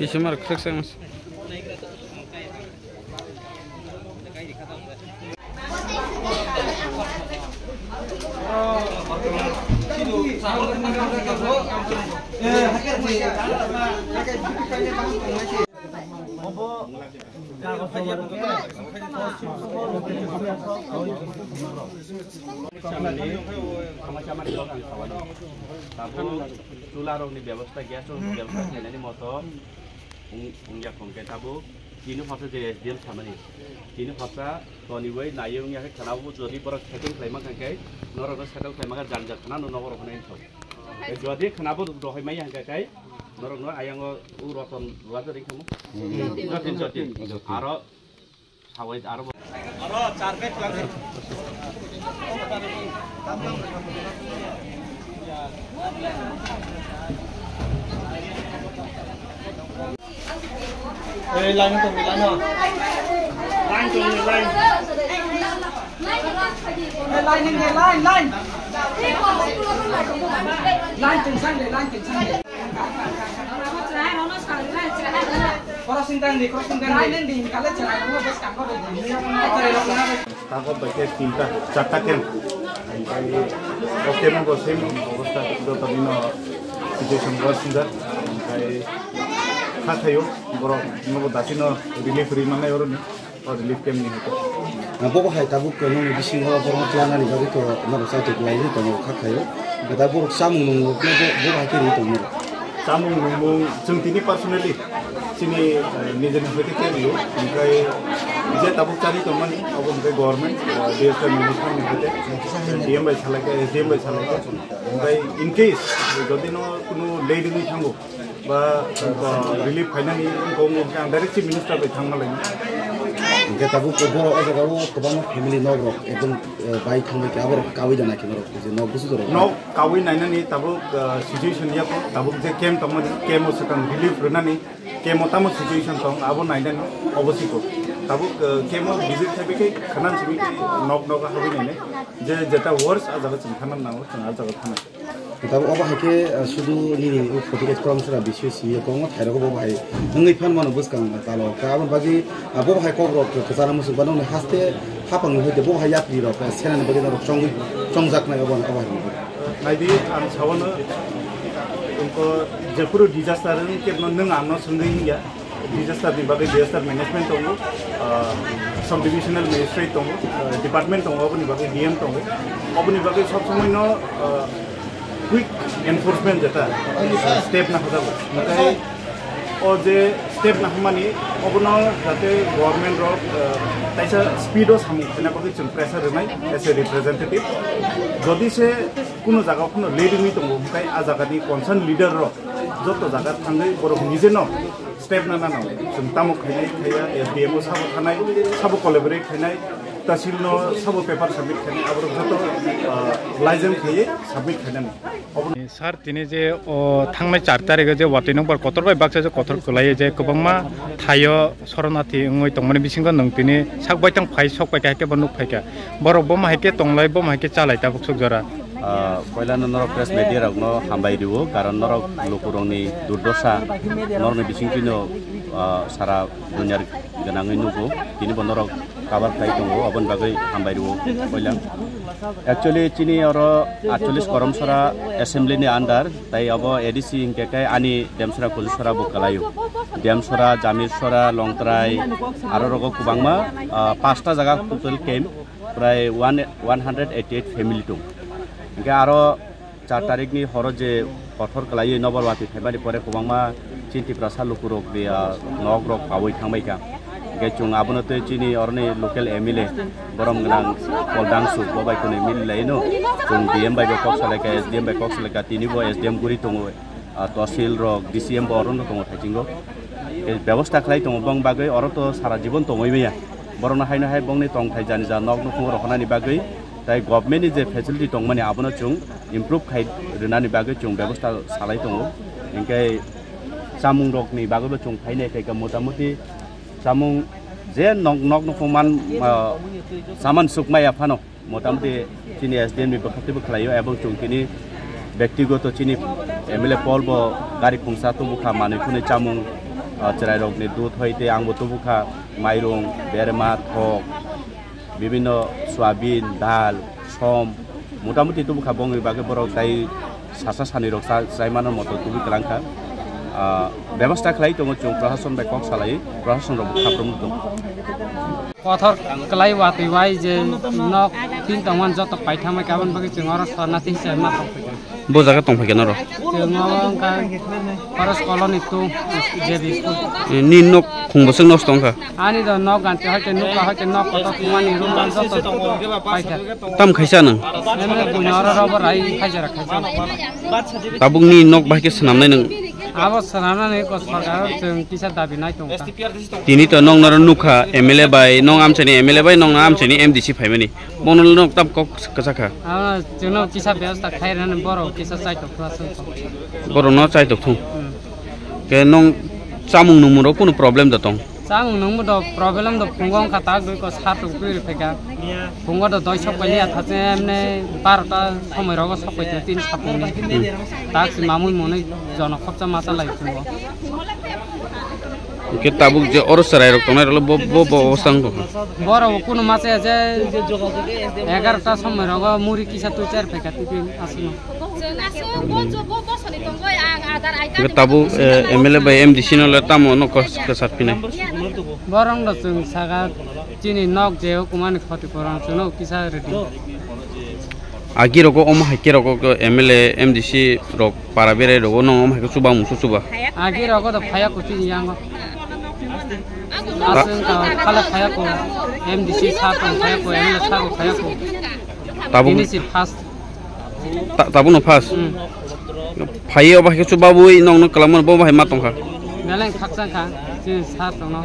Bisimar kırıksınız. Tularongni ব্যবস্থা gas ব্যবস্থা খাইনানি মতো উংয়া খংকে তাবো তিনি ফাসা যে এসডিএম সামানি তিনি ফাসা তনিবই নাইয়ে উংয়া খানাবো যদি বড় সেটেল খাইমা খাইকে নরগ সেটেল খাইমা জানজা খানা নগর খনাই সব যদি খানাবো রহই মাই হাঙ্কাই নরগ ন আয়াঙ্গ উ রতন লুয়া যদি খামু জতিন আরো সাওয়াই আরো চার পেট লাগে Ê, line nó line rồi. Line cho nhiều line. Ê, line nhanh line. Line chỉnh sang để line chỉnh sang để. Crossing down đi. Line lên đi, kalau cerai nó bớt cắm vào đây. Tahu bagai tinta, catakan. Oke, mau sim, 어वस्था itu tadi no situation bersinjar. Kasayo, boro, mau dasi no relief mana orang ni, relief kem ni itu. Bapa hai tabu kenu ni bising hawa boro pelana ni bagi tu, mana saya tu pelai ni tu mau kasayo. Kita boro samung nunggu, kita boro hai kiri tu mula. Samung nunggu, cuma personally, sini nijen hati kiri, mungkin je tabu cari tu mana, aku mungkin government, dia tu minister ni hati, dia baik salah ke, mungkin in case, jadi no kuno lady ni tangguh. Relief finally ngomong kan direct chief minister be thangma lai kita bu ko boro aja garo ko bang family no bro ekdom bai thangme ke abor kawi jana ke bro je no busu doro no kawi naina ni tabu situation ya ko tabu je kem tamani kem o sekan relief rena ni kem otamo situation tong abo naina ni obosi ko tabu kem o visit thabe ke khanan chibi nok habi ne je jeta worse aja ga chimkhanan nango changa jaga khana kita bu apa ke sudu ni foto ke kram sera bisyo si ko ngo thairo ko bai ngai phan mano buskang talo ka abon bagi abo hai ko ro ke sana musu banong ne haste hapang ne de bo hai yapri ro ka sena ne bagi ro chongjak na abon abah naidi an sawana unko jepuru disaster ke nang amno sungai ya disaster ni bagi disaster management tongo sub divisional magistrate tongo department tongo aboni bagi DM tongo aboni bagi sob samay no quick enforcement jeta step na hoda makai o je step na hamani obono jate government ro taisa speed o samu tena bagi chun pressure renai as a representative jodi se kuno jaga kuno leading ni tongo kai a jaga ni concern leader ro joto jaga thangai boro nije no step na chun tamo khainai khaya SDM o sabo thanai sabo collaborate khainai tahsil no sabo paper submit khainai abro joto license khaye submit khainai Sar tini je thangnai 4 tarikhe je wati number kotor bai baksa je kotor kulai je kobangma thayo soronati ngoi tongmani bisingo nong tini sakbai tang phai sokbai ka ke bonuk phai ka borok bom haike tonglai bom haike chalai ta boksuk jora Koila norok press media rok no hambai diwo karon norok lokurongni durdosa norni bisingkino sara dunyar ganangai nugo tini bonorok kabar kai tongo abon bagai hambai diwo koila actually chini oro 48 koromsora assembly ni under tai abo ADC ingke kai ani demsora kulisora bukalayu demsora jamirsora longtrai aro rogo kubangma 5ta jaga total came pray 188 family tung ingke aro 4 tarik ni horo je kothor kalayu noborwati thebani pore kubangma chinti prasa lukurok dia nogrok pawoi thangbai ka Gecung abon itu cini orangnya lokal MLA borom genang Poldang Su babai kuni mil laino cung DM bagai kok seleka SDM bagai kok seleka tini bo SDM guri tunggu tosil rok DCM boron tunggu thajingo ব্যবস্থা খালাই tunggu bang bagai orang tu sara jibon tunggu ini ya boron hai na hai bang ni tong thai jani jan nok nuk rohana ni bagai tai government ni je facility tong mani abon cung improve khai rena ni bagai cung ব্যবস্থা salai tunggu ingkai samung rok ni bagai bo cung khai ne kai ka motamuti samung je nok nok man saman sukmaya phano মোটামুটি চিনি SDM ni bakhaktibо khlaio ebong chungkini ব্যক্তিগত চিনি MLA Paul bo gari khungsa to bukha manukuni chamung cherai rok ni dud hoite angbo to bukha mairung berma thok বিভিন্ন soybean ডাল সম মোটামুটি তো বukha bong bage borok tai sasa sani rok sai manor moto tubi klangkha ব্যবস্থা খালাই তো chung প্রশাসন bai kok salai প্রশাসন rok khaprong to পথর কলাই ওয়াতি Y যে নক তিন তমান যত পাইথামে কাবন বাকি চিঙর সনাতি হিসাবে মা bo jaga tong phake noro চিঙর কা ফরেস কলোনি তো যে school ni nok khungbo sing nos tongkha ani do নক গান্তে হইতে নুকা হইতে নক কত কুমানি রুম যত পাইথা tam khaisa nang এমনে বুনর রবর আই খাইজারা খাইজা tabuk ni nok bahke sanamnai nang আবো সানানা নে কো সরকার जों কিসা দাবি নাই তো tini to nong nor nukha MLA bai nong amchani MLA bai nong amchani MDC phaimani monol nok tam kok kasakha जों किसा व्यवस्था खाइरान बरो किसा साइट प्रशासन boro no chai tok thung ke nong chamung numuro kono problem da tong sang nung mo do problem do pungong kata goi ko sat goi re pheka pungo do doi sok pali atha emne 12টা সময় রগ সব কইতে 3 সাপং তাক মামুই মনে জন খপচা মাছা লাইছো ke tabuk je or sarai rok tonai rolo bo অবস্থান ko বড় কোন মাছে যে 11টা সময় রগ মুড়ি কিসা তুই চার ফেকা তুই আসিনো ke tabu MLA bai MDC no le tamo no ko kasat pinai বরং দ जों সাগা চিনি নক যে কুমানি ক্ষতি করন শুনো কিসা ready agi roko om haike roko MLA MDC rok parabere roko no om haike suba musu suba agi রগ দ ফায়া কুতি young আসেন কা খালা ফায়া কো MDC সাপ ফায়া কো MLA সাপ ফায়া কো tabu ini si fast tabu no fast phai ob haike suba bui nong no kalamon bo bahai matong kha Meleng khaksa kha, si sat no.